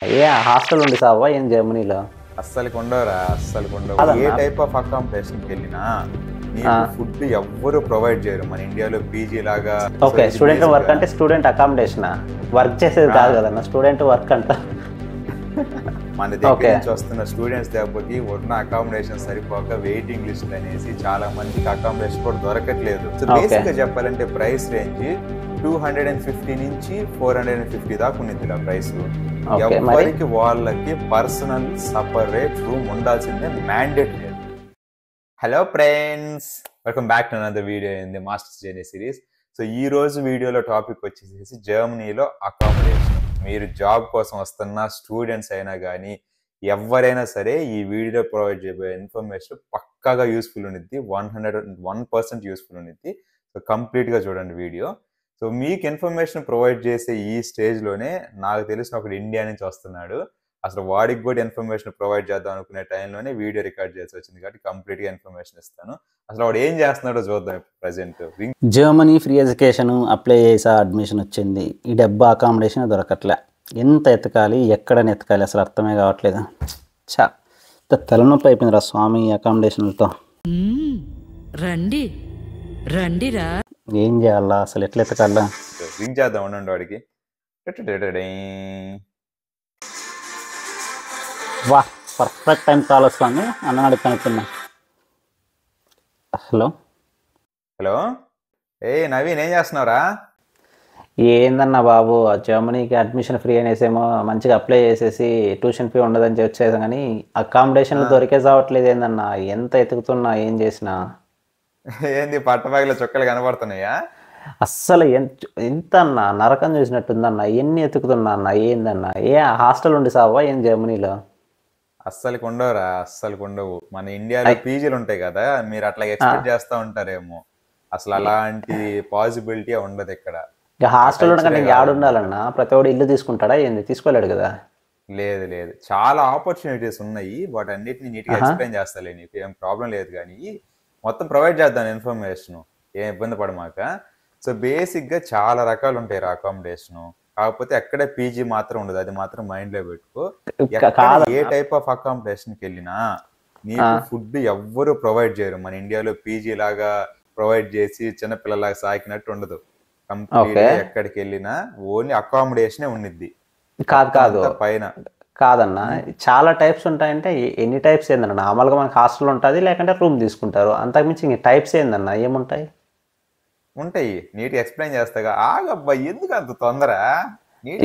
ఏ hostel ఉండి సావా ఏం జర్మనీలో? అస్సలకి ఉండవురా, అస్సలకి ఉండవు. ఏ కాదన్నా. టైప్ ఆఫ్ అకామిడేషన్కి వెళ్ళినా నీకు ఫుడ్ ఎవ్వరు ప్రొవైడ్ చేయరు. మన ఇండియాలో పీజీ లాగా. ఓకే, స్టూడెంట్ వర్క్ అంటే స్టూడెంట్ అకామిడేషన్, వర్క్ చేసేది కాదు కదన్నా, స్టూడెంట్ వర్క్ అంట. మన దగ్గర నుంచి వస్తున్న స్టూడెంట్స్ దెబ్బకి ఉన్న అకామిడేషన్ సరిపోక వెయిటింగ్ లిస్ట్ అనేసి చాలా మందికి అకామిడేషన్ కూడా దొరకట్లేదు. సో బేసిక్ గా చెప్పాలంటే ప్రైస్ రేంజ్ 250 నుంచి 450 దాకా ఉంది ఆ ప్రైస్. ఎవరికి వాళ్ళకి పర్సనల్ సపరేట్ రూమ్ ఉండాల్సిందే, mandatory. Hello friends, welcome back to another video in the masters journey series. So ఈ రోజు వీడియోలో టాపిక్ వచ్చేసి జర్మనీలో అకామిడేషన్. మీరు జాబ్ కోసం వస్తున్న స్టూడెంట్స్ అయినా కానీ ఎవరైనా సరే ఈ వీడియో ప్రొవైడ్ చేయబోయే ఇన్ఫర్మేషన్ పక్కాగా యూస్ఫుల్ ఉండిద్ది, 101% యూస్ఫుల్ ఉండిద్ది. సో కంప్లీట్గా చూడండి వీడియో. సో మీకు ఇన్ఫర్మేషన్ ప్రొవైడ్ చేసే ఈ స్టేజ్లోనే నాకు తెలిసిన ఒకడు ఇండియా నుంచి వస్తున్నాడు. అసలు వాడికి కూడా ఇన్ఫర్మేషన్ ప్రొవైడ్ చేద్దాం అనుకునే టైంలోనే వీడియో రికార్డ్ చేసి వచ్చింది కాబట్టి కంప్లీట్గా ఇన్ఫర్మేషన్ ఇస్తాను. అసలు వాడు ఏం చేస్తున్నాడో చూద్దాం. Present Germany free education apply చేసా, అడ్మిషన్ వచ్చింది. ఈ డబ్బా అకామిడేషన్ దొరకట్లే. ఎంత ఎతకాలి, ఎక్కడని ఎతకాలి అసలు అర్థమే కావట్లేదు. తలనొప్పి అయిపోయిందిరా స్వామి ఈ అకామిడేషన్లతో. రండి రండిరా, ఏం చేయాలా అసలు, ఎట్లా ఎతకాలా? రింగ్ చేద్దాం ఉండండి వాడికి. వా, పర్ఫెక్ట్ టైం కాల్ వస్తుంది. అన్ననాడు కనుక్కున్నా. హలో హలో, నవీన్ ఏం చేస్తున్నావురా? ఏందన్నా బాబు, జర్మనీకి అడ్మిషన్ ఫ్రీ అనేసేమో మంచిగా అప్లై చేసేసి ట్యూషన్ ఫీ ఉండదని వచ్చేసాం, కానీ అకామిడేషన్లు దొరికే చావట్లేదు. ఏందన్నా ఎంత ఎతుకుతున్నా, ఏం చేసినా. ఏంది పట్టబాగిలో చుక్కలు కనబడుతున్నాయా? అస్సలు ఎంత అన్నా నరకం చూసినట్టుందన్నా. ఎన్ని ఎతుకుతున్నా అన్న, ఏందన్నా ఏ హాస్టల్ ఉండి సావా ఏం జర్మనీలో? అస్సలకి ఉండవురా, అస్సలకి ఉండవు. మన ఇండియాలో పీజీలు ఉంటాయి కదా, మీరు అట్లా ఎక్స్పెక్ట్ చేస్తూ ఉంటారేమో. అసలు అలాంటి పాసిబిలిటీ ఉండదు ఇక్కడ. ఇక హాస్టల్ కంటే యాడ్ ఉండాలన్నా, ప్రతి ఒక్కడు ఇల్లు తీసుకుంటాడా ఏంది? తీసుకోలేడు కదా. లేదు లేదు, చాలా ఆపర్చునిటీస్ ఉన్నాయి. వాటి అన్నిటిని నీట్గా ఎక్స్ప్లెయిన్ చేస్తాలే, నీకు ఏం ప్రాబ్లం లేదు. కానీ మొత్తం ప్రొవైడ్ చేద్దాను ఇన్ఫర్మేషన్, ఏం ఇబ్బంది పడమాక. సో బేసిక్గా చాలా రకాలు ఉంటాయి రా అకామిడేషను. కాకపోతే ఎక్కడే పీజీ మాత్రం ఉండదు, అది మాత్రం మైండ్లో పెట్టుకో. ఏ టైప్ ఆఫ్ అకామిడేషన్కి వెళ్ళినా నీకు ఫుడ్ ఎవ్వరు ప్రొవైడ్ చేయరు. మన ఇండియాలో పీజీ లాగా ప్రొవైడ్ చేసి చిన్నపిల్లలాగా సాకినట్టు ఉండదు. కంప్లీట్ ఎక్కడికి వెళ్ళినా ఓన్లీ అకామిడేషనే ఉండిద్ది. కాదు పైన కాదన్నా, చాలా టైప్స్ ఉంటాయంటే ఎన్ని టైప్స్ ఏందన్న? నార్మల్గా మనకి హాస్టల్ ఉంటుంది, లేకుంటే రూమ్ తీసుకుంటారు. అంతకుమించి ఇంక టైప్స్ ఏందన్నా, ఏముంటాయి? ఉంటాయి, నీట్గా ఎక్స్ప్లెయిన్ చేస్తాగా. ఆగబ్బా, ఎందుకు అంత తొందర?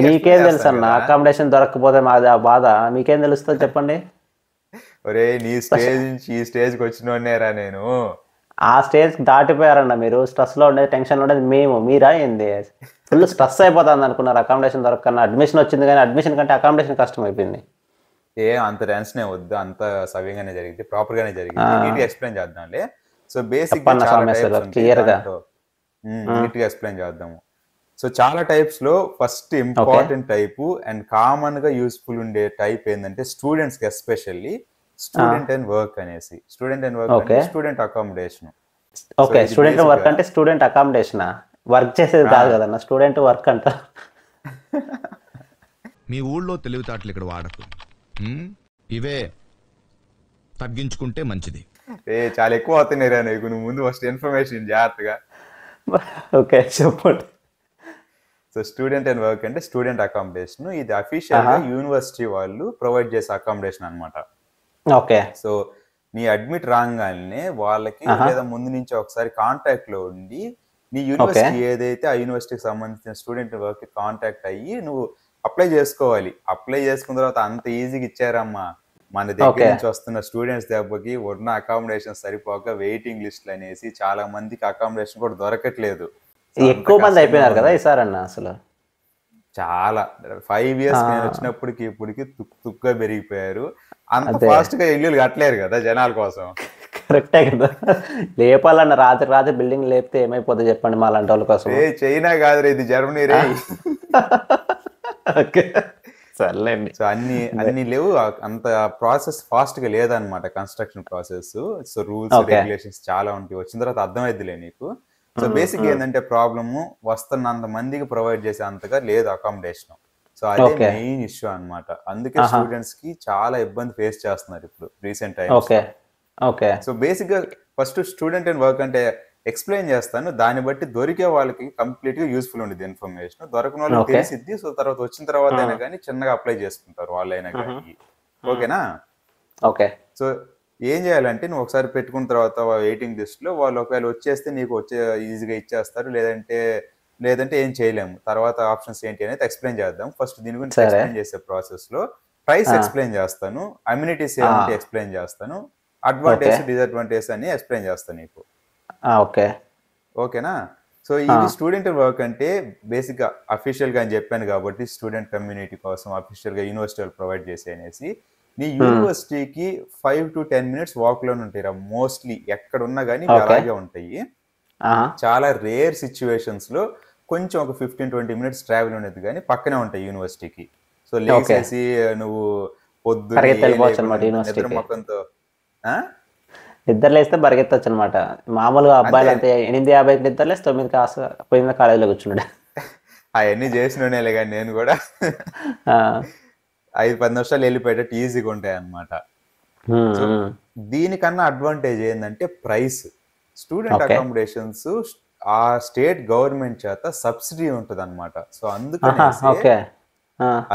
మీకేం తెలుసు అన్న, అకామిడేషన్ దొరకకపోతే మాది ఆ బాధ మీకేం తెలుస్తుంది చెప్పండి. ఒరే, నీ స్టేజ్ నుంచి ఈ స్టేజ్కి వచ్చినోనేరా నేను. ఆ స్టేజ్ దాటిపోయారన్న మీరు. స్ట్రెస్లో ఉండేది, టెన్షన్లో ఉండేది మేము, మీరా ఏంది? ఫుల్ స్ట్రెస్ అయిపోతుంది అనుకున్నారు అకామిడేషన్ దొరకన్నా. అడ్మిషన్ వచ్చింది కానీ అడ్మిషన్ కంటే అకామిడేషన్ కష్టం అయిపోయింది. అంత టెన్షనే వద్దు, అంత సవ్యంగానే జరిగింది, ప్రాపర్ గానే జరిగింది. నీట్గా ఎక్స్ప్లెయిన్ చేద్దాంలే. సో బేసిక్ క్లియర్గా నీట్గా ఎక్స్ప్లెయిన్ చేద్దాము. సో చాలా టైప్స్ లో first important type and common గా యూస్ఫుల్ ఉండే టైప్ ఏంటంటే స్టూడెంట్స్ కి, ఎస్పెషల్లీ స్టూడెంట్ అండ్ వర్క్ అనేసి. స్టూడెంట్ అండ్ వర్క్ అంటే student accommodation. Okay, student work అంటే స్టూడెంట్ అకామిడేషన్, వర్క్ చేసేది కాదు కదన్న, స్టూడెంట్ వర్క్ అంట. మీ ఊళ్ళో తెలివితేటలు ఇక్కడ వాడకు, ఇవే తగ్గించుకుంటే మంచిది. చాలా ఎక్కువ అవుతున్నాయి రా నీకు, నువ్వు ముందు ఫస్ట్ ఇన్ఫర్మేషన్ జాగ్రత్తగా. ఓకే చెప్పండి. సో స్టూడెంట్ అండ్ వర్క్ అంటే స్టూడెంట్ అకామిడేషన్. ఇది అఫీషియల్ గా యూనివర్సిటీ వాళ్ళు ప్రొవైడ్ చేసే అకామిడేషన్ అనమాట. ఓకే. సో నీ అడ్మిట్ రాగానే వాళ్ళకి లేదా ముందు నుంచి ఒకసారి కాంటాక్ట్ లో ఉండి నీ యూనివర్సిటీ ఏదైతే ఆ యూనివర్సిటీకి సంబంధించిన స్టూడెంట్ వర్క్ కాంటాక్ట్ అయ్యి నువ్వు అప్లై చేసుకోవాలి. అప్లై చేసుకున్న తర్వాత అంత ఈజీగా ఇచ్చారమ్మా. మన దగ్గర నుంచి వస్తున్న స్టూడెంట్స్ దెబ్బకి ఉన్న అకామిడేషన్ సరిపోక వెయిటింగ్ లిస్టులు అనేసి చాలా మందికి అకామిడేషన్ కూడా దొరకట్లేదు. ఎక్కువ మంది అయిపోయినారు కదా ఈసారి అన్న. అసలు చాలా 5 years నేను వచ్చినప్పటికి ఇప్పటికి తుక్కుగా పెరిగిపోయారు. అంత ఫాస్ట్ గా ఇల్లు కట్టలేరు కదా జనాల కోసం. కరెక్టే కదా, లేపాలన్న రాత్రి రాత్రి బిల్డింగ్ లేపితే ఏమైపోతుంది చెప్పండి మా లాంటి వాళ్ళ కోసం. చైనా కాదు, ఇది జర్మనీ రే. సర్లేండి. సో అన్ని లేవు, అంత ప్రాసెస్ ఫాస్ట్ గా లేదనమాట construction process. So rules regulations చాలా ఉంటాయి, వచ్చిన తర్వాత అర్థమైద్దిలే నీకు. సో బేసిక్ ఏంటంటే ప్రాబ్లము వస్తున్నంత మందికి ప్రొవైడ్ చేసే అంతగా లేదు అకామిడేషన్. సో అదే ఓకే. మెయిన్ ఇష్యూ అన్నమాట. అందుకే స్టూడెంట్స్ కి చాలా ఇబ్బంది ఫేస్ చేస్తున్నారు ఇప్పుడు recent times. Okay. Okay. So basic గా ఫస్ట్ స్టూడెంట్ అండ్ వర్క్ అంటే ఎక్స్ప్లెయిన్ చేస్తాను, దాన్ని బట్టి దొరికే వాళ్ళకి కంప్లీట్ గా యూస్ఫుల్ ఉండేది ఇన్ఫర్మేషన్, దొరకని వాళ్ళకి ఓకే. తెలిసిద్ది. సో తర్వాత వచ్చిన తర్వాత అయినా కానీ చిన్నగా అప్లై చేసుకుంటారు వాళ్ళైనా కానీ. ఓకేనా? ఓకే. సో ఏం చేయాలంటే నువ్వు ఒకసారి పెట్టుకున్న తర్వాత వెయిటింగ్ లిస్ట్ లో వాళ్ళు ఒకవేళ వచ్చేస్తే నీకు ఈజీగా ఇచ్చేస్తారు, లేదంటే ఏం చేయలేము. తర్వాత ఆప్షన్స్ ఏంటి అనేది ఎక్స్ప్లెయిన్ చేద్దాం. ఫస్ట్ దీని గురించి సరే. ఎక్స్ప్లెయిన్ చేసే ప్రాసెస్ లో ప్రైస్ ఎక్స్ప్లెయిన్ చేస్తాను, అమ్యూనిటీస్ ఏమంటే ఎక్స్ప్లెయిన్ చేస్తాను, అడ్వాంటేజ్ డిసడ్వాంటేజ్ అని ఎక్స్ప్లెయిన్ చేస్తాను నీకు. ఓకే. ఓకేనా? సో ఇది స్టూడెంట్ వర్క్ అంటే బేసిక్ గా అఫీషియల్ గా అని చెప్పాను కాబట్టి స్టూడెంట్ కమ్యూనిటీ కోసం అఫీషియల్ గా యూనివర్సిటీ ప్రొవైడ్ చేసి అనేసి నీ యూనివర్సిటీకి 5 to 10 minutes వాక్ లోనే ఉంటాయి రా మోస్ట్లీ. ఎక్కడ ఉన్నా కానీ అలాగే ఉంటాయి. చాలా రేర్ సిచ్యువేషన్స్ లో కొంచెం ఒక 15-20 minutes ట్రావెల్ ఉండేది కానీ పక్కనే ఉంటాయి యూనివర్సిటీకి. సో లేచేసి నువ్వు నిద్ర మొక్కంతో నిద్ర లేస్తే పరిగెత్తచ్చు అనమాట. మామూలుగా అబ్బాయిలు అంతే 8:50కి నిద్ర లేస్తే 9 పోయిన కాలేజీలో కూర్చున్నాడు. అవన్నీ చేసినోనేలే కానీ నేను కూడా 5-10 నిమిషాలు వెళ్ళిపోయేటట్టు ఈజీగా ఉంటాయి అన్నమాట. సో దీనికన్నా అడ్వాంటేజ్ ఏంటంటే ప్రైస్. స్టూడెంట్ అకామిడేషన్స్ ఆ స్టేట్ గవర్నమెంట్ చేత సబ్సిడీ ఉంటుంది అనమాట. సో అందుకని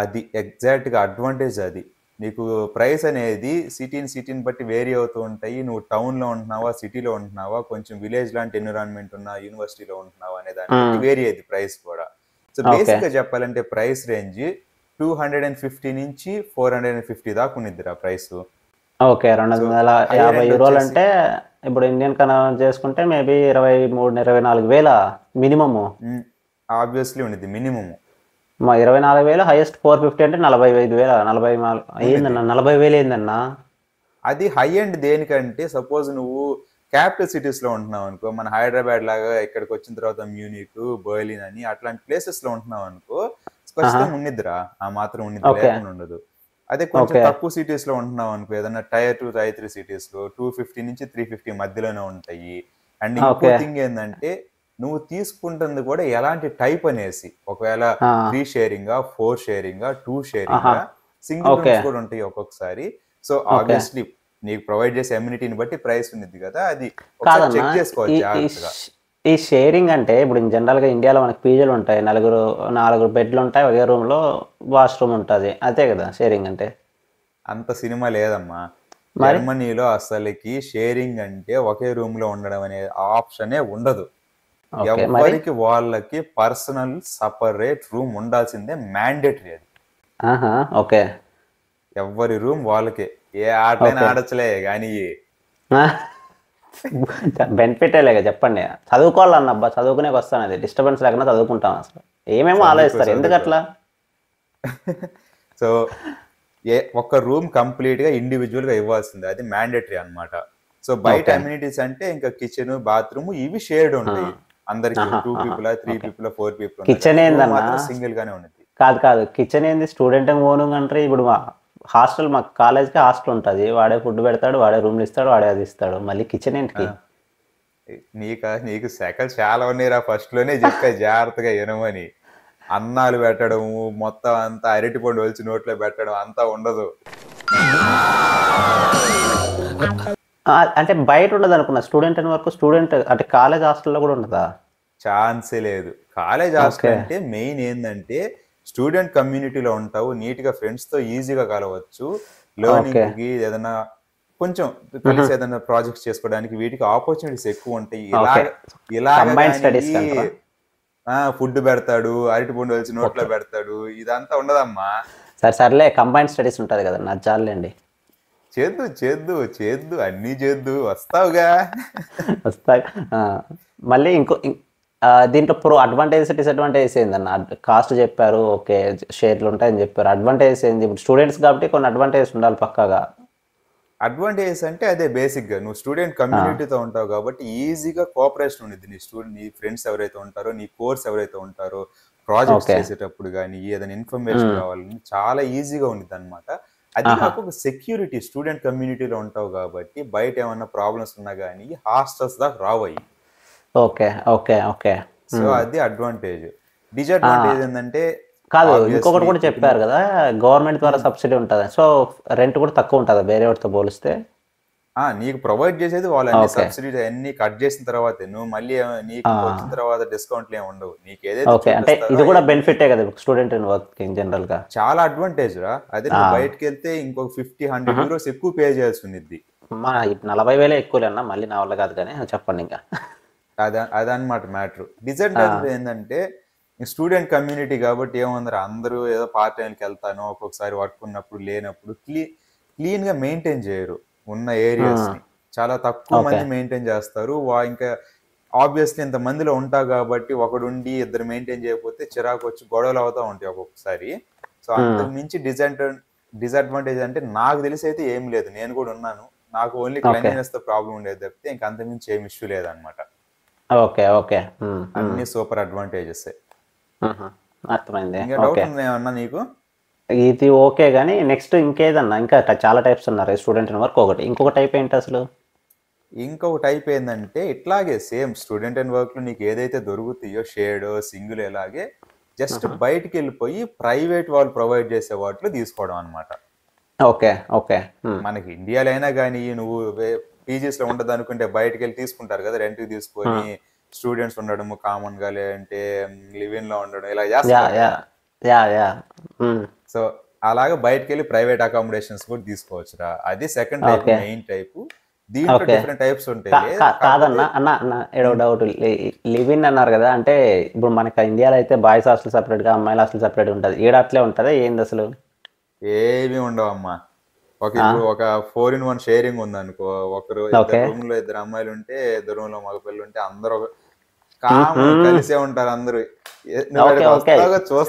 అది ఎగ్జాక్ట్ గా అడ్వాంటేజ్. అది నీకు ప్రైస్ అనేది సిటీని బట్టి వేరీ అవుతూ ఉంటాయి. నువ్వు టౌన్ లో ఉంటున్నావా, సిటీలో ఉంటున్నావా, కొంచెం విలేజ్ లాంటి ఎన్విరాన్మెంట్ ఉన్న యూనివర్సిటీలో ఉంటున్నావా అనే దాన్ని వేరీ అయ్యేది ప్రైస్ కూడా. సో బేసిక్ గా చెప్పాలంటే ప్రైస్ రేంజ్ 250 నుంచి 450 దాకా ఉన్నిద్దిరా ప్రైస్. ఓకే. 250 యూరోలు అంటే ఇప్పుడు ఇండియన్ కన్వర్ట్ చేసుకుంటే మేబీ 23-24 వేల మినిమము. ఆబ్వియస్లీ ఉన్నది మినిమం. 24,000 హైయెస్ట్ 450 అంటే 45,000 ఏందన్నా 40,000 ఏందన్నా? అది హై ఎండ్ దేనికంటే సపోజ్ నువ్వు క్యాపిటల్ సిటీస్ లో ఉంటున్నావు అనుకో, మన హైదరాబాద్ లాగా ఇక్కడికి వచ్చిన తర్వాత మ్యూనిక్, బర్లిన్ అని అట్లాంటి ప్లేసెస్ లో ఉంటున్నావు అనుకో ఖచ్చితంగా ఉన్నిద్దిరా, ఆ మాత్రం ఉన్నిద్ది, లేకుండా ఉండదు. అదే కొంచెం తక్కువ సిటీస్ లో ఉంటున్నావు అనుకో, ఏదన్నా Tier 2, Tier 3 సిటీస్ లో 250 నుంచి 350 మధ్యలోనే ఉంటాయి. అండ్ ఇంకో థింగ్ ఏంటంటే నువ్వు తీసుకుంటుంది కూడా ఎలాంటి టైప్ అనేసి, ఒకవేళ 3 sharing, 4 sharing, 2 sharing, single rooms కూడా ఉంటాయి ఒక్కొక్కసారి. సో ఆబ్వియస్లీ నీకు ప్రొవైడ్ చేసే అమ్యూనిటీని బట్టి ప్రైస్ ఉంది కదా, అది చెక్ చేసుకోవచ్చు జాగ్రత్తగా. ఈ షేరింగ్ అంటే ఇప్పుడు జనరల్ గా ఇండియాలో మనకి పీజీలు ఉంటాయి, 4 బెడ్లు ఉంటాయి, ఒకే రూమ్ లో వాష్రూమ్ ఉంటుంది, అదే కదా షేరింగ్ అంటే? అంత సినిమా లేదమ్మా. జర్మనీలో అసలుకి షేరింగ్ అంటే ఒకే రూమ్ లో ఉండడం అనే ఆప్షనే ఉండదు. ఎవరికి వాళ్ళకి పర్సనల్ సపరేట్ రూమ్ ఉండాల్సిందే, మ్యాండేటరీ అది. ఓకే. ఎవరి రూమ్ వాళ్ళకే, ఏ ఆటైనా ఆడచ్చలే కానీ బెనిఫిటేలేగా చెప్పండి. చదువుకోవాలన్న అబ్బా, చదువుకునే వస్తాను, అది డిస్టర్బెన్స్ లేకుండా చదువుకుంటాం. అసలు ఏమేమో ఆలోచిస్తారు, ఎందుకు అట్లా? సో ఒక్క రూమ్ కంప్లీట్ గా ఇండివిజువల్ గా ఇవ్వాల్సిందే, అది మ్యాండేటరీ అన్నమాట. సో బయట అమ్యూనిటీస్ అంటే ఇంకా కిచెన్, బాత్రూమ్ ఇవి షేర్డ్ ఉంటాయి అందరికి. 2 people, 3 people, 4 people. కిచెన్ ఏందన్నా సింగిల్ గానే ఉంది. కాదు కిచెన్ ఏంది స్టూడెంట్ ఓన్ అంటే ఇప్పుడు హాస్టల్, మా కాలేజ్కి హాస్టల్ ఉంటుంది, వాడే ఫుడ్ పెడతాడు, వాడే రూమ్లు ఇస్తాడు, వాడే అది ఇస్తాడు, మళ్ళీ కిచెన్ ఏంటికి? నీకు సెకలు చాలా ఉన్నాయిరా, ఫస్ట్ లోనే చెప్పా జాగ్రత్తగా వినమని. అన్నాలు పెట్టడము, మొత్తం అంతా అరటి పండు వచ్చి నోట్లో పెట్టడం అంతా ఉండదు. అంటే బయట ఉండదు అనుకున్నా, స్టూడెంట్ అని వరకు. స్టూడెంట్ అంటే కాలేజ్ హాస్టల్లో కూడా ఉండదా? ఛాన్సే లేదు. కాలేజ్ హాస్టల్ అంటే మెయిన్ ఏంటంటే స్టూడెంట్ కమ్యూనిటీలో ఉంటావు, నీట్ గా ఫ్రెండ్స్ తో ఈజీగా కలవచ్చు, లెర్నింగ్ కి ఏదైనా కొంచెం కలిసి ఏదైనా ప్రాజెక్ట్స్ చేసుకోవడానికి వీటికి ఆపర్చునిటీస్ ఎక్కువ ఉంటాయి. ఫుడ్ పెడతాడు, అరటి పండు వచ్చి నోట్లో పెడతాడు, ఇదంతా ఉండదమ్మా. సర్లే కంబైన్డ్ స్టడీస్ ఉంటది కదా, నచ్చాలండి. చేద్దు అన్ని చేద్దు, వస్తావుగా. మళ్ళీ ఇంకో దీంట్లో అడ్వాంటేజెస్ డిసడ్వాంటేజెస్ ఏందన్న? కాస్ట్ చెప్పారు, ఓకే, షేర్లు ఉంటాయని చెప్పారు. అడ్వాంటేజెస్ ఏంది? ఇప్పుడు స్టూడెంట్స్ కాబట్టి కొన్ని అడ్వాంటేజెస్ ఉండాలి పక్కాగా. అడ్వాంటేజెస్ అంటే అదే బేసిక్ గా నువ్వు స్టూడెంట్ కమ్యూనిటీతో ఉంటావు కాబట్టి ఈజీగా కోఆపరేషన్ ఉంది. నీ ఫ్రెండ్స్ ఎవరైతే ఉంటారో, నీ కోర్స్ ఎవరైతే ఉంటారో, ప్రాజెక్ట్స్ చేసేటప్పుడు కానీ ఏదైనా ఇన్ఫర్మేషన్ కావాలని చాలా ఈజీగా ఉంది అనమాట. అది కాక సెక్యూరిటీ, స్టూడెంట్ కమ్యూనిటీలో ఉంటావు కాబట్టి బయట ఏమన్నా ప్రాబ్లమ్స్ ఉన్నా కానీ హాస్టల్స్ దాకా రావయ్యి. ఓకే. సో అది అడ్వాంటేజ్. డిసడ్వాంటేజ్ ఏంటంటే కాదు, ఇంకొకటి ఆబ్వియస్లీ కూడా చెప్పారు కదా, గవర్నమెంట్ ద్వారా సబ్సిడీ ఉంటుంది, సో రెంట్ కూడా తక్కువ ఉంటుందా వేరే వాటితో పోలిస్తే? నీకు ప్రొవైడ్ చేసేది వాళ్ళు అన్ని ఓకే. సబ్సిడీ అన్ని కట్ చేసిన తర్వాతే నువ్వు మళ్ళీ నీకు వచ్చిన తర్వాత డిస్కౌంట్లు ఏమి ఉండవు. నీకు ఏదైతే ఓకే, అంటే ఇది చూపిస్తారో కూడా బెనిఫిటే కదా student in work in general గా. చాలా అడ్వాంటేజ్ రా. అదే నువ్వు బయటకు వెళ్తే ఇంకొక 50-100 యూరోస్ ఎక్కువ పే చేయాల్సి ఉంది. మా 40,000 ఎక్కువలే అన్న, మళ్ళీ నా వల్ల కాదు కానీ చెప్పండి ఇంకా. అదనమాట మ్యాటర్. డిసడ్వాంటేజ్ ఏంటంటే స్టూడెంట్ కమ్యూనిటీ కాబట్టి ఏముందరా, అందరూ ఏదో పార్ట్ టైంకి వెళ్తాను, ఒక్కొక్కసారి వర్క్ ఉన్నప్పుడు లేనప్పుడు క్లీన్ గా మెయింటైన్ చేయరు. ఉన్న ఏరియాస్ ని చాలా తక్కువ మంది మెయింటైన్ చేస్తారు. ఇంకా ఆబ్వియస్లీ ఇంత మందిలో ఉంటావు కాబట్టి ఒకడుండి ఇద్దరు మెయింటైన్ చేయకపోతే చిరాకు వచ్చి గొడవలు అవుతా ఉంటాయి ఒక్కొక్కసారి. సో అంతకు మించి డిసడ్వాంటేజ్ అంటే నాకు తెలిసి అయితే ఏం లేదు. నేను కూడా ఉన్నాను, నాకు ఓన్లీ క్లీనినెస్ తో ప్రాబ్లం ఉండేది తప్పితే ఇంకా అంతకుమించి ఏం ఇష్యూ లేదనమాట. ఓకే ఓకే, అన్ని సూపర్ అడ్వాంటేజెస్. అర్థమైంది. ఇంకా డౌట్ ఉందేమన్నా నీకు? ఇది ఓకే, కానీ నెక్స్ట్ ఇంకేదన్నా, ఇంకా చాలా టైప్స్ ఉన్నారు స్టూడెంట్ ఇన్ వర్క్. ఇంకొక టైప్ ఏంటి అసలు? ఇంకొక టైప్ ఏంటంటే ఇట్లాగే సేమ్ స్టూడెంట్ అండ్ వర్క్ లో నీకు ఏదైతే దొరుకుతాయో షేడ్ సింగిల్, ఇలాగే జస్ట్ బయటికి వెళ్ళిపోయి ప్రైవేట్ వాళ్ళు ప్రొవైడ్ చేసే వాటిలో తీసుకోవడం అనమాట. Okay okay. మనకి ఇండియాలో అయినా కానీ నువ్వు పీజీస్ లో ఉండదు అనుకుంటే బయటకు వెళ్ళి తీసుకుంటారు కదా, రెంట్ కి తీసుకొని స్టూడెంట్స్ ఉండడం కామన్ గా, లేదంటే లివింగ్ లో ఉండడం, ఇలా చేస్తారు. సో అలాగే బయటకు వెళ్ళి ప్రైవేట్ అకామిడేషన్స్ కూడా తీసుకోవచ్చురా. అది సెకండ్ టైప్, మెయిన్ టైప్. దీంట్లో డిఫరెంట్ టైప్స్ ఉంటాయి. కాదన్నా అన్న అన్న ఏడో డౌట్, లివ్ ఇన్ అన్నారు కదా, అంటే ఇప్పుడు మనకి ఇండియాలో అయితే బాయ్స్ హాస్టల్ సపరేట్ గా, అమ్మాయిల హాస్టల్ సపరేట్ ఉంటుంది, ఈడ అట్లే ఉంటుందా ఏంది అసలు? ఏమి ఉండవు అమ్మా. ఇప్పుడు ఒక 4-in-1 షేరింగ్ ఉంది అనుకో, ఒకరు రూమ్ లో ఇద్దరు అమ్మాయిలు ఉంటే, ఇద్దరు రూమ్ లో మగపిల్లలు ఉంటే అందరూ కలిసే ఉంటారు అందరూ.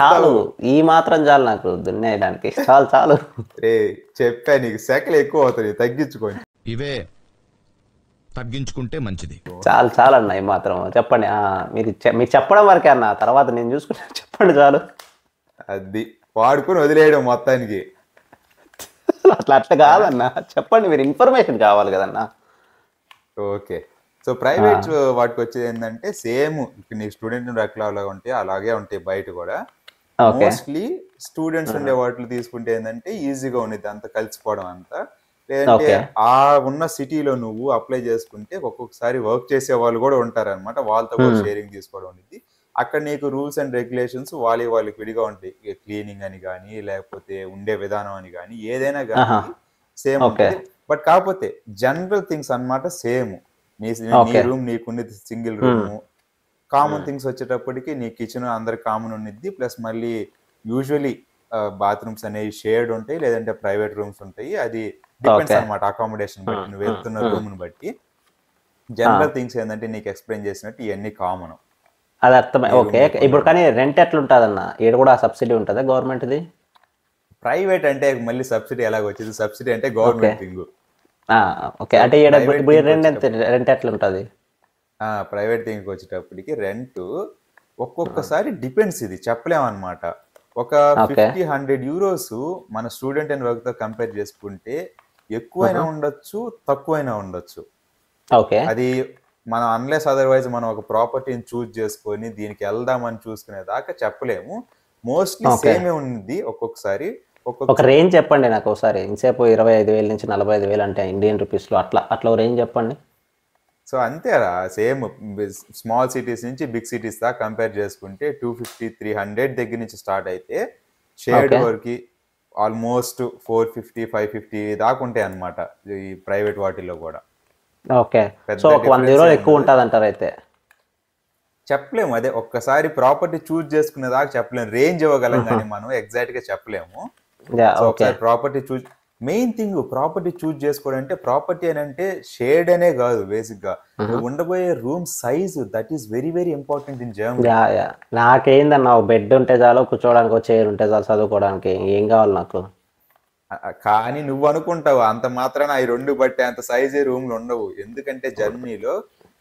చాలు, ఈ మాత్రం చాలు నాకు దున్నేయడానికి, చాలు చాలు. చెప్పా నీకు, సెకలు ఎక్కువ అవుతాయి, తగ్గించుకోండి. ఇవే తగ్గించుకుంటే మంచిది. చాలు చాలు అన్న, ఈ మాత్రం చెప్పండి. మీరు చెప్పడం వరకే అన్న, తర్వాత నేను చూసుకుంటా, చెప్పండి చాలు. అది వాడుకొని వదిలేయడం మొత్తానికి. అట్లా కాదన్న, చెప్పండి, మీరు ఇన్ఫర్మేషన్ కావాలి కదన్నా. ఓకే, సో ప్రైవేట్ వాటికి వచ్చేది ఏంటంటే సేమ్ నీ స్టూడెంట్ రకాలు ఉంటాయి, అలాగే ఉంటాయి బయట కూడా. మోస్ట్లీ స్టూడెంట్స్ ఉండే వాటిలో తీసుకుంటే ఏంటంటే ఈజీగా ఉండేది అంత కలిసిపోవడం అంతా. లేదంటే ఆ ఉన్న సిటీలో నువ్వు అప్లై చేసుకుంటే ఒక్కొక్కసారి వర్క్ చేసే వాళ్ళు కూడా ఉంటారనమాట, వాళ్ళతో కూడా షేరింగ్ తీసుకోవడం ఉండేది. అక్కడ నీకు రూల్స్ అండ్ రెగ్యులేషన్స్ వాళ్ళకి విడిగా ఉంటాయి. క్లీనింగ్ అని కానీ, లేకపోతే ఉండే విధానం అని కానీ, ఏదైనా కానీ సేమ్ ఉంటుంది. బట్ కాకపోతే జనరల్ థింగ్స్ అన్నమాట సేమ్. నీ రూమ్ నీకున్నది సింగిల్ రూమ్. కామన్ థింగ్స్ వచ్చేటప్పటికి నీ కిచెన్ అందరికి కామన్ ఉన్నది, ప్లస్ మళ్ళీ యూజువలీ బాత్రూమ్స్ అనేవి షేర్డ్ ఉంటాయి, లేదంటే ప్రైవేట్ రూమ్స్ ఉంటాయి. అది డిపెండ్స్ అనమాట అకామిడేషన్ బట్టి, నువ్వు వెళ్తున్న రూమ్ ని బట్టి. జనరల్ థింగ్స్ ఏంటంటే నీకు ఎక్స్ప్లెయిన్ చేసినట్టు ఇవన్నీ కామన్. అది అర్థమై. ఓకే, ఇప్పుడు కానీ రెంట్ ఎట్లా ఉంటుందన్న? ఈడ కూడా సబ్సిడీ ఉంటుందా గవర్నమెంట్ది? ప్రైవేట్ అంటే మళ్ళీ సబ్సిడీ ఎలాగ వచ్చింది? సబ్సిడీ అంటే గవర్నమెంట్ థింగ్. ఓకే, అంటే రెంట్ ఎట్లా ఉంటుంది? ప్రైవేట్ థింగ్కి వచ్చేటప్పటికి రెంట్ ఒక్కొక్కసారి డిపెండ్స్, ఇది చెప్పలేమన్నమాట. ఒక 50-100 యూరోస్ మన స్టూడెంట్ అండ్ వర్క్ తో కంపేర్ చేసుకుంటే ఎక్కువైనా ఉండొచ్చు, తక్కువైనా ఉండొచ్చు. ఓకే, అది మనం అన్లెస్ అదర్వైజ్ మనం ఒక ప్రాపర్టీని చూస్ చేసుకొని దీనికి వెళ్దామని చూసుకునే దాకా చెప్పలేము. మోస్ట్లీ సేమే ఉంది. ఒక్కొక్కసారి ఒక రేంజ్ చెప్పండి నాకు ఒకసారి. ఇంతసేపు 25,000 నుంచి 45,000 అంటే ఇండియన్ రూపీస్ లో, అట్లా రేంజ్ చెప్పండి. సో అంతేరా, సేమ్ స్మాల్ సిటీస్ నుంచి బిగ్ సిటీస్ దాకా కంపేర్ చేసుకుంటే 250-300 దగ్గర నుంచి స్టార్ట్ అయితే, షేర్డ్ వరకు ఆల్మోస్ట్ 450-550 దాకా ఉంటాయి అన్నమాట ఈ ప్రైవేట్ వాటిల్లో కూడా. ఓకే, సో ఒక 100 యూరోలు ఎక్కువ ఉంటుంది అంటారు అయితే? చెప్పలేము, అదే ఒక్కసారి ప్రాపర్టీ చూస్ చేసుకునే దాకా చెప్పలేము. రేంజ్ ఇవ్వగలం కానీ మనం ఎగ్జాక్ట్ గా చెప్పలేము. ఒకసారి ప్రాపర్టీ చూస్, మెయిన్ థింగ్ ప్రాపర్టీ చూస్ చేసుకోవడం అంటే, ప్రాపర్టీ అని అంటే షేడ్ అనే కాదు, బేసిక్ గా ఉండబోయే room size, that is very very important in Germany. నాకేందన్నా, ఒక బెడ్ ఉంటే చాలు, కూర్చోడానికి ఒక చైర్ ఉంటే చాలు, చదువుకోవడానికి ఏం కావాలి నాకు. కానీ నువ్వు అనుకుంటావు అంత మాత్రాన ఈ రెండు బట్టే అంత సైజే రూమ్లు ఉండవు. ఎందుకంటే జర్మనీలో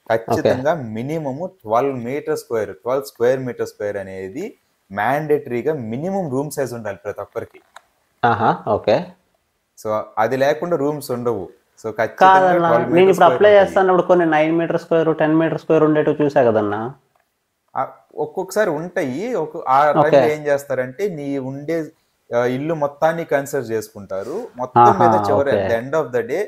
ఖచ్చితంగా మినిమం 12 స్క్వేర్ మీటర్ స్క్వేర్ అనేది మ్యాండేటరీగా మినిమం రూమ్ సైజ్ ఉండాలి ప్రతి ఒక్కరికి. ఓకే, సో అది లేకుండా రూమ్స్ ఉండవు. సో నేను ఇప్పుడు అప్లై చేస్తాను కొన్ని 9 మీటర్ స్క్వేర్ 10 మీటర్ స్క్వేర్ ఉండేట్టు చూసా కదన్నా. ఒక్కొక్కసారి ఉంటాయి. ఆ టైంలో ఏం చేస్తారంటే నీ ఉండే ఇల్లు మొత్తాన్ని కన్సిడర్ చేసుకుంటారు. మొత్తం మీద చివరి at the end of the day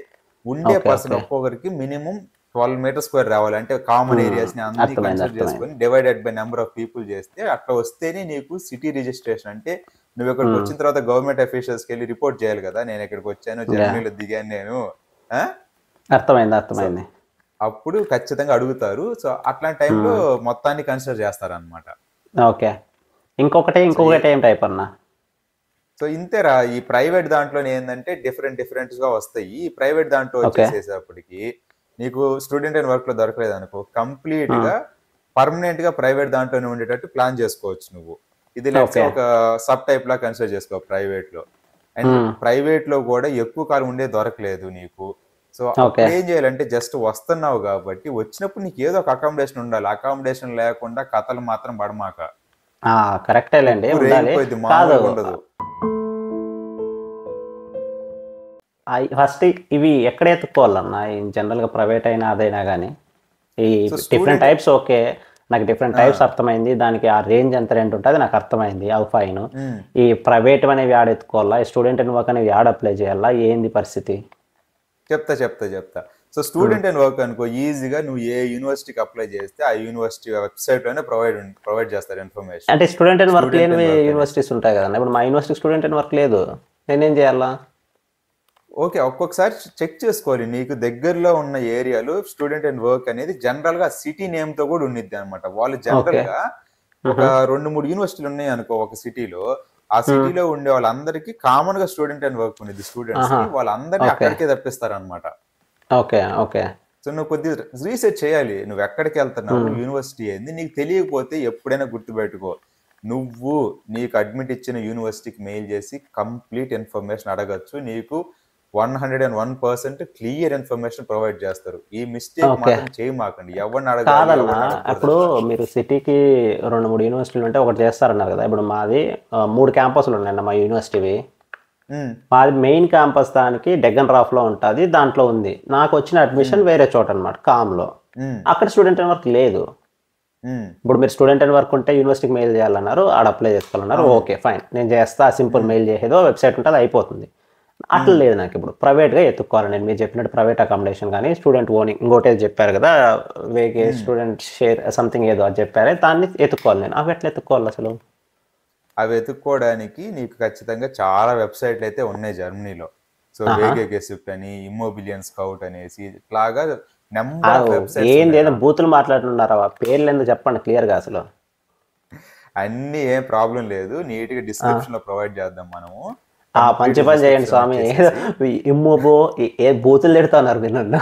ఉండే పర్సన్ ఒక్కొక్కరికి మినిమం 12 మీటర్ స్క్వేర్ రావాలి. అంటే కామన్ ఏరియాస్ ని అన్ని కన్సిడర్ చేసుకొని divided by number of people చేస్తే అట్లా వస్తేనే నీకు సిటీ రిజిస్ట్రేషన్. అంటే నువ్వు ఇక్కడికి వచ్చిన తర్వాత గవర్నమెంట్ అఫీషియల్స్కి వెళ్ళి రిపోర్ట్ చేయాలి కదా, నేను ఇక్కడికి వచ్చాను, జర్మనీలో దిగాను నేను. అర్థమైంది. అప్పుడు ఖచ్చితంగా అడుగుతారు. సో అట్లాంటి టైంలో మొత్తాన్ని కన్సిడర్ చేస్తారనమాట. ఓకే. ఇంకొకటి ఏం టైప్ అన్నా? సో ఇంతేరా, ఈ ప్రైవేట్ దాంట్లో ఏంటంటే డిఫరెంట్ గా వస్తాయి. ఈ ప్రైవేట్ దాంట్లో వచ్చేసేటప్పటికి నీకు స్టూడెంట్ అండ్ వర్క్ లో దొరకలేదు అనుకో, కంప్లీట్ గా పర్మనెంట్ గా ప్రైవేట్ దాంట్లోనే ఉండేటట్టు ప్లాన్ చేసుకోవచ్చు నువ్వు. ఇది ఒక సబ్ టైప్ లా కన్సిడర్ చేసుకో ప్రైవేట్ లో. అండ్ ప్రైవేట్ లో కూడా ఎక్కువ కాలం ఉండే దొరకలేదు నీకు. సో ఏం చేయాలంటే జస్ట్ వస్తున్నావు కాబట్టి వచ్చినప్పుడు నీకు ఏదో ఒక అకామిడేషన్ ఉండాలి. అకామిడేషన్ లేకుండా కథలు మాత్రం పడమాక. కరెక్టేలేండి, ఉండదు. ఫస్ట్ ఇవి ఎక్కడ ఎత్తుకోవాలన్నా జనరల్ గా ప్రైవేట్ అయినా అదైనా కానీ ఈ డిఫరెంట్ టైప్స్? ఓకే, నాకు డిఫరెంట్ టైప్స్ అర్థమైంది. దానికి ఆ రేంజ్ ఎంత రెంట్ ఉంటుంది నాకు అర్థమైంది, అవి ఫైన్. ఈ ప్రైవేట్ అనేవి యాడ్ ఎత్తుకోవాలా, స్టూడెంట్ అండ్ వర్క్ అనేవి యాడ్ అప్లై చేయాలా, ఏంది పరిస్థితి? చెప్తా. సో స్టూడెంట్ అండ్ వర్క్ అనుకో, ఈజీగా నువ్వు ఏ యూనివర్సిటీకి అప్లై చేస్తే ఆ యూనివర్సిటీ వెబ్సైట్ లోనే ప్రొవైడ్ చేస్తారు ఇన్ఫర్మేషన్. అంటే స్టూడెంట్ అండ్ వర్క్ లేని యూనివర్సిటీస్ ఉంటాయి కదా, ఇప్పుడు మా యూనివర్సిటీ స్టూడెంట్ అండ్ వర్క్ లేదు, నేనేం చేయాలా? ఓకే, ఒక్కొక్కసారి చెక్ చేసుకోవాలి. నీకు దగ్గరలో ఉన్న ఏరియాలో స్టూడెంట్ అండ్ వర్క్ అనేది జనరల్ గా సిటీ నేమ్ తో కూడా ఉండిద్ది అనమాట. వాళ్ళు జనరల్ గా ఒక 2-3 యూనివర్సిటీలు ఉన్నాయి అనుకో ఒక సిటీలో, ఆ సిటీలో ఉండే వాళ్ళందరికీ కామన్ గా స్టూడెంట్ అండ్ వర్క్ ఉండేది. స్టూడెంట్స్ వాళ్ళందరినీ అక్కడికే తప్పిస్తారు అనమాట. ఓకే. సో నువ్వు కొద్దిగా రీసెర్చ్ చేయాలి, నువ్వు ఎక్కడికి వెళ్తున్నావు, యూనివర్సిటీ ఏంది. నీకు తెలియకపోతే ఎప్పుడైనా గుర్తుపెట్టుకో, నువ్వు నీకు అడ్మిట్ ఇచ్చిన యూనివర్సిటీకి మెయిల్ చేసి కంప్లీట్ ఇన్ఫర్మేషన్ అడగచ్చు. నీకు 101% క్లియర్ ఇన్ఫర్మేషన్ ప్రొవైడ్ చేస్తారు. ఈ మిస్టేక్ మాత్రం చేయమాకండి, ఎవరిని అడగాలి. ఇప్పుడు మీరు సిటీకి 2-3 యూనివర్సిటీలు ఉంటే ఒకటి చేస్తారన్నారు కదా, ఇప్పుడు మాది 3 క్యాంపస్లు ఉన్నాయి మా యూనివర్సిటీవి. మాది మెయిన్ క్యాంపస్ దానికి డెగ్గన్ రాఫ్ లో ఉంటుంది, దాంట్లో ఉంది. నాకు వచ్చిన అడ్మిషన్ వేరే చోట అనమాట, కామ్లో. అక్కడ స్టూడెంట్ అండ్ వర్క్ లేదు. ఇప్పుడు మీరు స్టూడెంట్ అండ్ వర్క్ ఉంటే యూనివర్సిటీకి మెయిల్ చేయాలన్నారు, ఆడ అప్లై చేసుకోవాలన్నారు. ఓకే ఫైన్, నేను చేస్తా. సింపుల్ మెయిల్ చేసేదో వెబ్సైట్ ఉంటుంది, అయిపోతుంది. అట్లా లేదు నాకు. ఇప్పుడు ప్రైవేట్గా ఎత్తుక్కోవాలి నేను, మీరు చెప్పినట్టు ప్రైవేట్ అకామిడేషన్ కానీ స్టూడెంట్ ఓనింగ్ ఇంకోటి చెప్పారు కదా, వేగే స్టూడెంట్ షేర్ సంథింగ్ ఏదో అది చెప్పారే, దాన్ని ఎత్తుక్కోవాలి నేను. అవి ఎట్లా ఎత్తుక్కోవాలి అసలు? అవి ఎత్తుక్కోవడానికి నీకు ఖచ్చితంగా చాలా వెబ్సైట్లు అయితే ఉన్నాయి జర్మనీలో. సో వేగే గెసిప్ట్ అని, ఇమ్మోబిలియన్ స్కౌట్ అనేసి ఇట్లాగా నెంబర్ ఆఫ్ వెబ్సైట్స్. ఏంది బూతులు మాట్లాడుతున్నారా? పేర్లు ఎందుకు చెప్పండి క్లియర్ గా అసలు. అన్ని ఏం ప్రాబ్లం లేదు, నీట్ గా డిస్క్రిప్షన్ లో ప్రొవైడ్ చేద్దాం మనము. మంచి పని చేయండి స్వామి. ఇమ్మోబో ఏ బూతులు తిడుతున్నారు మీరు నన్ను.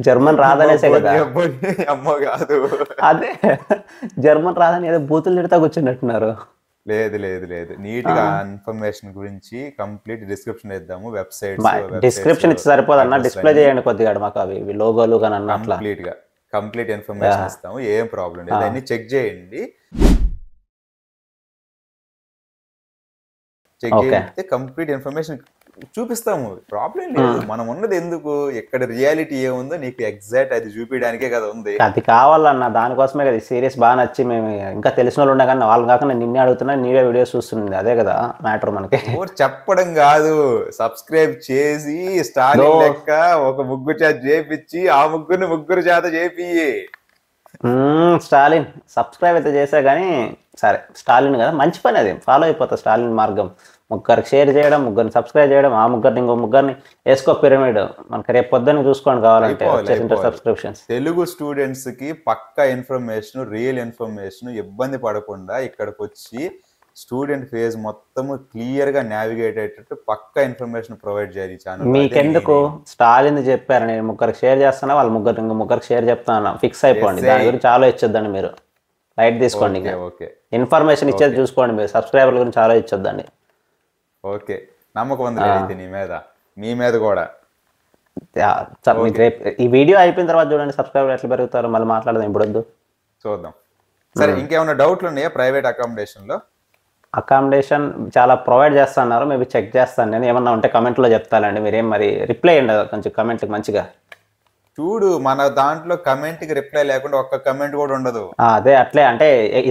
జర్మన్ రాదనేసే కదా. అమ్మో కాదు, అదే జర్మన్ రాదని ఏదో బూతులు తిడతా కూర్చున్నట్టున్నారు. లేదు, నీట్ గా ఇన్ఫర్మేషన్ గురించి కంప్లీట్ డిస్క్రిప్షన్ ఇద్దాము. వెబ్సైట్ డిస్క్రిప్షన్ ఇచ్చి సరిపోదు అన్న, డిస్ప్లే చేయండి కొద్దిగా మాకు అవి లోగోలు కానీ అన్న. కంప్లీట్ ఇన్ఫర్మేషన్ ఇస్తాము, ఏం ప్రాబ్లం లేదు. అన్ని చెక్ చేయండి. చెక్ చేస్తే కంప్లీట్ ఇన్ఫర్మేషన్ చూపిస్తాము, ప్రాబ్లం లేదు. మనం ఉన్నది ఎందుకు, ఎక్కడ రియాలిటీ ఏముందో నీకు ఎగ్జాక్ట్ అది చూపించడానికే కదా ఉంది. అది కావాలన్న, దానికోసమే కదా సీరియస్ బాగా నచ్చి మేము ఇంకా తెలిసిన వాళ్ళు ఉన్నా కానీ వాళ్ళు కాకుండా నిన్నే అడుగుతున్నా, నీవే వీడియోస్ చూస్తుంది, అదే కదా మ్యాటర్ మనకి. చెప్పడం కాదు, సబ్స్క్రైబ్ చేసి స్టాలిన్ లెక్క ఒక ముగ్గురు చేత చేపించి ఆ ముగ్గురు చేత చేపి. స్టాలిన్ సబ్స్క్రైబ్ అయితే చేసా కానీ సరే, స్టాలిన్ కదా మంచి పని, అది ఫాలో అయిపోతా. స్టాలిన్ మార్గం, ముగ్గురికి షేర్ చేయడం, ముగ్గురిని సబ్స్క్రైబ్ చేయడం, ఆ ముగ్గురిని ఇంకో ముగ్గురిని వేసుకో పిరమిడ్. మనకి రేపు పొద్దున్న చూసుకోండి కావాలంటే సబ్స్క్రిప్షన్స్. తెలుగు స్టూడెంట్స్ కి పక్కా ఇన్ఫర్మేషన్, రియల్ ఇన్ఫర్మేషన్, ఇబ్బంది పడకుండా ఇక్కడికి వచ్చి స్టూడెంట్ ఫేజ్ మొత్తము క్లియర్ గా నావిగేట్ అయ్యేటట్టు పక్కా ఇన్ఫర్మేషన్ ప్రొవైడ్ చేయాలి ఛానల్. మీకెందుకు స్టాలిన్ చెప్పారు, నేను ముగ్గురికి షేర్ చేస్తాను, వాళ్ళ ముగ్గురికి షేర్ చెప్తాను, ఫిక్స్ అయిపోండి. దాని గురించి ఆలోచించొద్దండి మీరు, లైట్ తీసుకోండి. ఇన్ఫర్మేషన్ ఇచ్చేది చూసుకోండి మీరు, సబ్స్క్రైబర్ల గురించి ఆలోచించొద్దండి. ఓకే, నమ్మకం ఉంది అయితే నీ మీద, మీ మీద కూడా. ఈ వీడియో అయిపోయిన తర్వాత చూడండి సబ్స్క్రైబర్ ఎట్లా పెరుగుతారో, మళ్ళీ మాట్లాడదాం, ఇప్పుడు వద్దు, చూద్దాం. సరే, ఇంకేమైనా డౌట్లు ఉన్నాయా ప్రైవేట్ అకామిడేషన్ లో? అకామిడేషన్ చాలా ప్రొవైడ్ చేస్తున్నారు, మేబీ చెక్ చేస్తాను నేను. ఏమన్నా ఉంటే కమెంట్లో చెప్తానండి, మీరేం మరి రిప్లై అయ్యండి కొంచెం కమెంట్కి మంచిగా. చూడు మన దాంట్లో కమెంట్ కి రిప్లై లేకుండా ఒక్క కమెంట్ కూడా ఉండదు. అదే అట్లే అంటే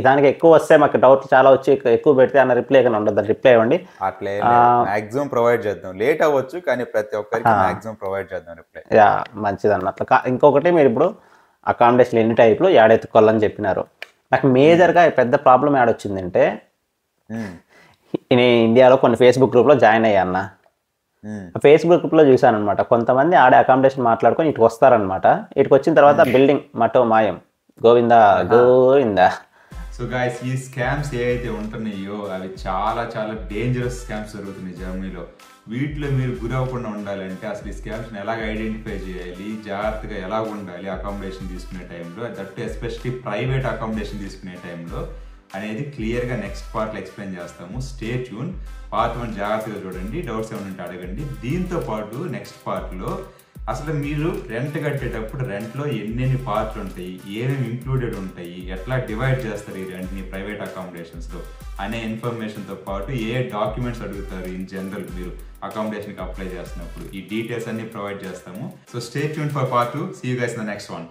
దానికి ఎక్కువ వస్తే మాకు డౌట్ చాలా వచ్చి ఎక్కువ పెడితే అన్న రిప్లై కానీ ఉండదు, రిప్లై ఇవ్వండి. అట్లే మాక్సిమం ప్రొవైడ్ చేద్దాం, లేట్ అవ్వచ్చు కానీ ప్రతి ఒక్కరికి మాక్సిమం ప్రొవైడ్ చేద్దాం రిప్లై. యా మంచిది అన్నట్లు. ఇంకొకటి మీరు ఇప్పుడు అకామిడేషన్ ఎన్ని టైప్లు ఏడెత్తుకోవాలని చెప్పినారు. నాకు మేజర్గా పెద్ద ప్రాబ్లం ఏడొచ్చిందంటే నేను ఇండియాలో కొన్ని ఫేస్బుక్ గ్రూప్లో జాయిన్ అయ్యా అన్న. ఫేస్బుక్ గ్రూప్లో చూసాను అనమాట, కొంతమంది ఆడే అకామిడేషన్ మాట్లాడుకొని ఇటుకు వస్తారనమాట. ఇటుకు వచ్చిన తర్వాత బిల్డింగ్ మటో మాయం, గోవిందా గోవిందా. సో గైస్, ఈ స్కామ్స్ ఏవైతే ఉంటున్నాయో అవి చాలా చాలా డేంజరస్ స్కామ్స్ జరుగుతున్నాయి జర్మనీలో. వీటిలో మీరు గురవ్వకుండా ఉండాలంటే అసలు ఈ స్కామ్స్ని ఎలాగ ఐడెంటిఫై చేయాలి, జాగ్రత్తగా ఎలా ఉండాలి అకామిడేషన్ తీసుకునే టైంలో, దట్ ఎస్పెషలీ ప్రైవేట్ అకామిడేషన్ తీసుకునే టైంలో అనేది క్లియర్గా నెక్స్ట్ పార్ట్లో ఎక్స్ప్లెయిన్ చేస్తాము. Stay tune. పార్ట్ 1 జాగ్రత్తగా చూడండి, డౌట్స్ ఏమైనా ఉంటే అడగండి. దీంతో పాటు నెక్స్ట్ పార్ట్లో అసలు మీరు రెంట్ కట్టేటప్పుడు రెంట్లో ఎన్నెన్ని పార్ట్లు ఉంటాయి, ఏమేమి ఇంక్లూడెడ్ ఉంటాయి, ఎట్లా డివైడ్ చేస్తారు ఈ రెంట్ని ప్రైవేట్ అకామిడేషన్స్లో అనే ఇన్ఫర్మేషన్తో పాటు ఏ డాక్యుమెంట్స్ అడుగుతారు ఇన్ జనరల్ మీరు అకామిడేషన్కి అప్లై చేస్తున్నప్పుడు, ఈ డీటెయిల్స్ అన్ని ప్రొవైడ్ చేస్తాము. So stay tune for part 2. See you guys in the next one.